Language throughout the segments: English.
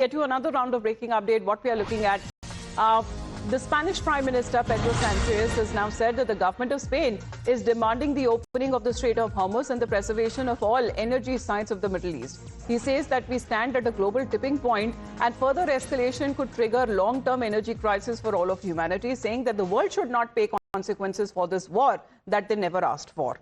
get you another round of breaking update. What we are looking at, the Spanish Prime Minister Pedro Sánchez has now said that the government of Spain is demanding the opening of the Strait of Hormuz and the preservation of all energy sites of the Middle East. He says that we stand at a global tipping point and further escalation could trigger long-term energy crisis for all of humanity, saying that the world should not pay consequences for this war that they never asked for.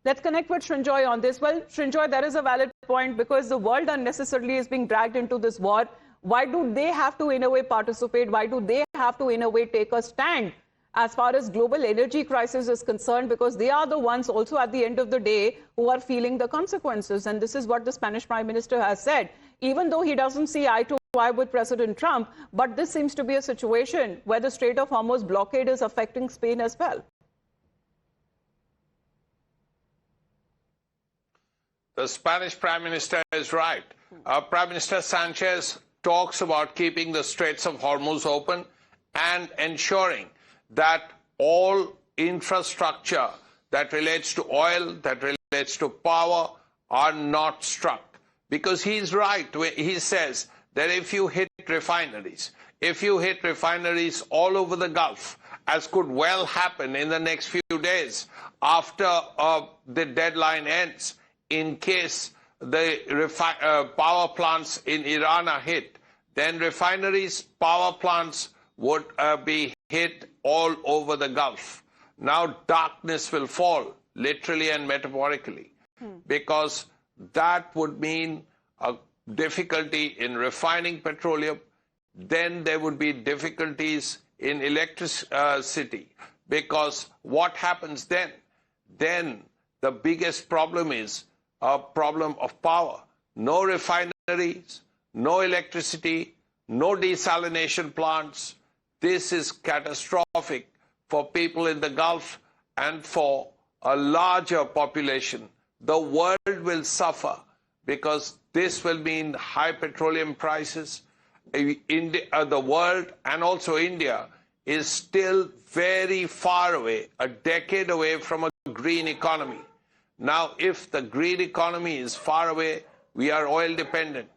Let's connect with Srinjoy on this. Well, Srinjoy, that is a valid point because the world unnecessarily is being dragged into this war. Why do they have to, in a way, participate? Why do they have to, in a way, take a stand as far as global energy crisis is concerned? Because they are the ones also at the end of the day who are feeling the consequences. And this is what the Spanish Prime Minister has said, even though he doesn't see eye to eye with President Trump. But this seems to be a situation where the Strait of Hormuz blockade is affecting Spain as well. The Spanish Prime Minister is right. Prime Minister Sanchez talks about keeping the Straits of Hormuz open and ensuring that all infrastructure that relates to oil, that relates to power, are not struck. Because he's right. He says that if you hit refineries all over the Gulf, as could well happen in the next few days after the deadline ends, in case the power plants in Iran are hit, then refineries, power plants would be hit all over the Gulf. Now darkness will fall, literally and metaphorically, because that would mean a difficulty in refining petroleum. Then there would be difficulties in electricity, because what happens then? Then the biggest problem is a problem of power. No refineries, no electricity, no desalination plants. This is catastrophic for people in the Gulf and for a larger population. The world will suffer because this will mean high petroleum prices. The world and also India is still very far away, a decade away from a green economy. Now, if the green economy is far away, we are oil dependent.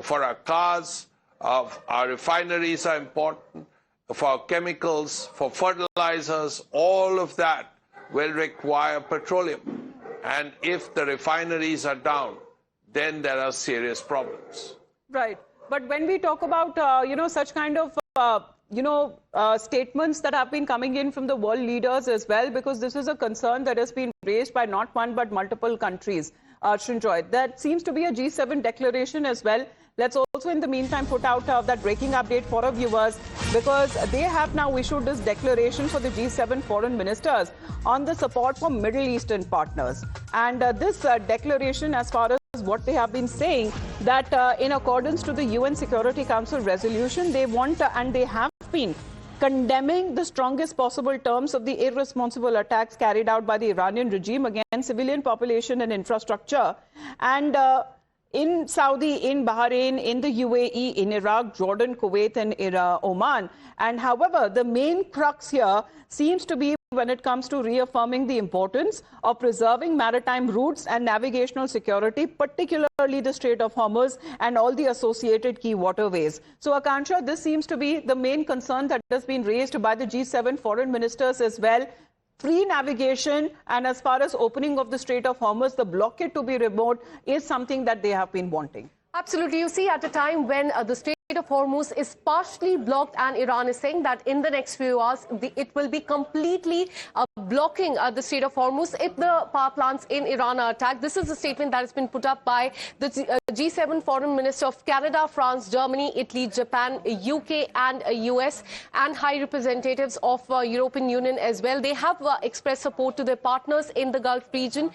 For our cars, our refineries are important, for our chemicals, for fertilizers, all of that will require petroleum. And if the refineries are down, then there are serious problems. Right. But when we talk about, such kind of, statements that have been coming in from the world leaders as well, because this is a concern that has been raised by not one but multiple countries, Srinjoy. That seems to be a G7 declaration as well. Let's also, in the meantime, put out that breaking update for our viewers, because they have now issued this declaration for the G7 foreign ministers on the support for Middle Eastern partners. And this declaration, as far as what they have been saying, that in accordance to the UN Security Council resolution, they want and they have been condemning the strongest possible terms of the irresponsible attacks carried out by the Iranian regime against civilian population and infrastructure. And in Saudi, in Bahrain, in the UAE, in Iraq, Jordan, Kuwait, and Oman. And however, the main crux here seems to be when it comes to reaffirming the importance of preserving maritime routes and navigational security, particularly the Strait of Hormuz and all the associated key waterways. So, Akansha, this seems to be the main concern that has been raised by the G7 foreign ministers as well. Free navigation, and as far as opening of the Strait of Hormuz, the blockade to be removed is something that they have been wanting. Absolutely. You see, at a time when the Strait of Hormuz is partially blocked, and Iran is saying that in the next few hours it will be completely blocking the Strait of Hormuz if the power plants in Iran are attacked. This is a statement that has been put up by the G7 foreign minister of Canada, France, Germany, Italy, Japan, UK and US, and high representatives of European Union as well. They have expressed support to their partners in the Gulf region,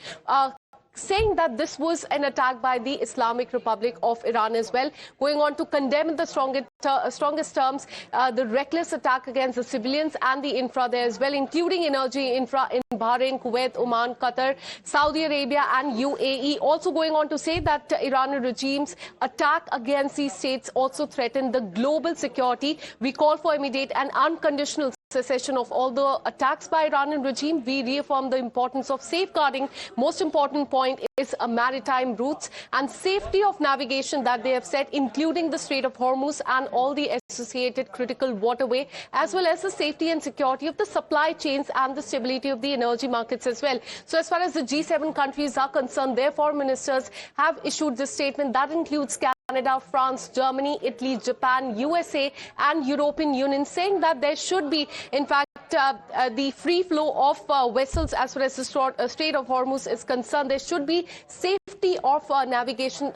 saying that this was an attack by the Islamic Republic of Iran as well, going on to condemn in the strongest terms the reckless attack against the civilians and the infra there as well, including energy infra in Bahrain, Kuwait, Oman, Qatar, Saudi Arabia and UAE. Also going on to say that Iranian regime's attack against these states also threatened the global security. We call for immediate and unconditional cessation of all the attacks by Iranian regime. We reaffirm the importance of safeguarding. Most important point is maritime routes and safety of navigation that they have set, including the Strait of Hormuz and all the associated critical waterway, as well as the safety and security of the supply chains and the stability of the energy markets as well. So as far as the G7 countries are concerned, their foreign ministers have issued this statement that includes Canada, France, Germany, Italy, Japan, USA and European Union, saying that there should be, in fact, the free flow of vessels as far as the Strait of Hormuz is concerned. There should be safety of navigation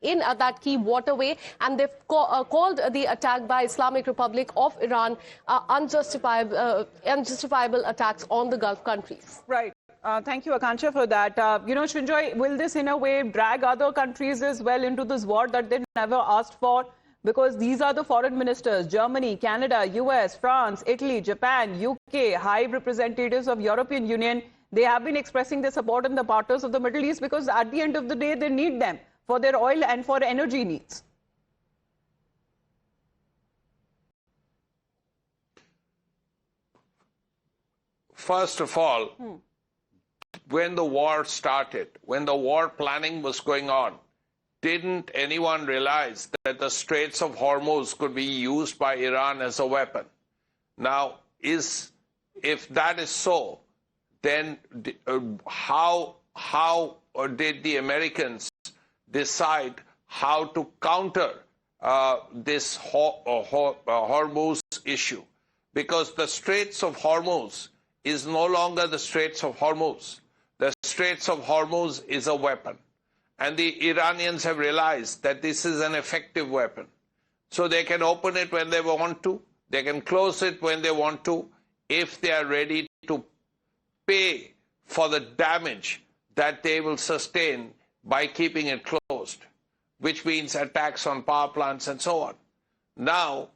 in that key waterway, and they've called the attack by Islamic Republic of Iran unjustifiable attacks on the Gulf countries. Right. Thank you, Akansha, for that. Srinjoy, will this in a way drag other countries as well into this war that they never asked for? Because these are the foreign ministers: Germany, Canada, US, France, Italy, Japan, UK, high representatives of European Union. They have been expressing their support in the partners of the Middle East because at the end of the day, they need them for their oil and for energy needs. First of all, when the war started, when the war planning was going on, didn't anyone realize that the Straits of Hormuz could be used by Iran as a weapon? Now, if that is so, then how did the Americans decide how to counter this Hormuz issue? Because the Straits of Hormuz is no longer the Straits of Hormuz. The Straits of Hormuz is a weapon. And the Iranians have realized that this is an effective weapon. So they can open it when they want to. They can close it when they want to, if they are ready to pay for the damage that they will sustain by keeping it closed, which means attacks on power plants and so on. Now,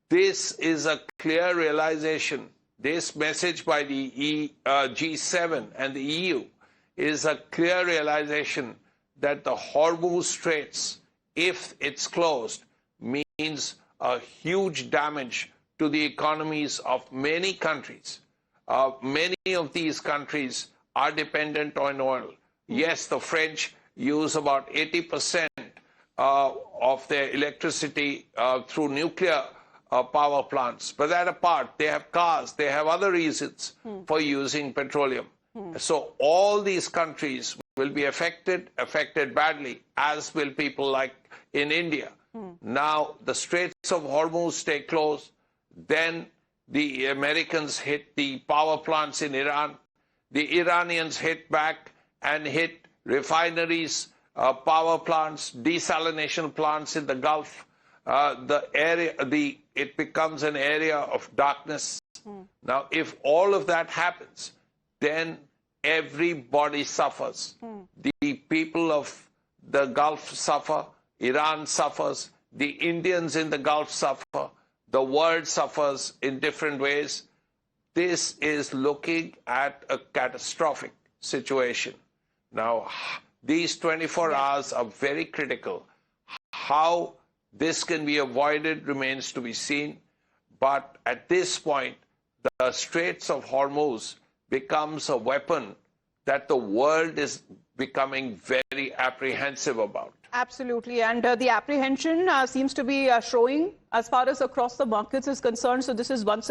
this is a clear realization. This message by the G7 and the EU is a clear realization that the Hormuz Straits, if it's closed, means a huge damage to the economies of many countries. Many of these countries are dependent on oil. Yes, the French use about 80% of their electricity through nuclear power plants. But that apart, they have cars, they have other reasons for using petroleum. So all these countries will be affected badly, as will people like in India. Now, the Straits of Hormuz stay closed, then the Americans hit the power plants in Iran, the Iranians hit back and hit refineries, power plants, desalination plants in the Gulf. It becomes an area of darkness. Now, if all of that happens, then everybody suffers. The people of the Gulf suffer, Iran suffers, the Indians in the Gulf suffer, the world suffers in different ways. This is looking at a catastrophic situation. Now, these 24 hours are very critical. How this can be avoided remains to be seen. But at this point, the Straits of Hormuz becomes a weapon that the world is becoming very apprehensive about. Absolutely. And the apprehension seems to be showing as far as across the markets is concerned. So this is once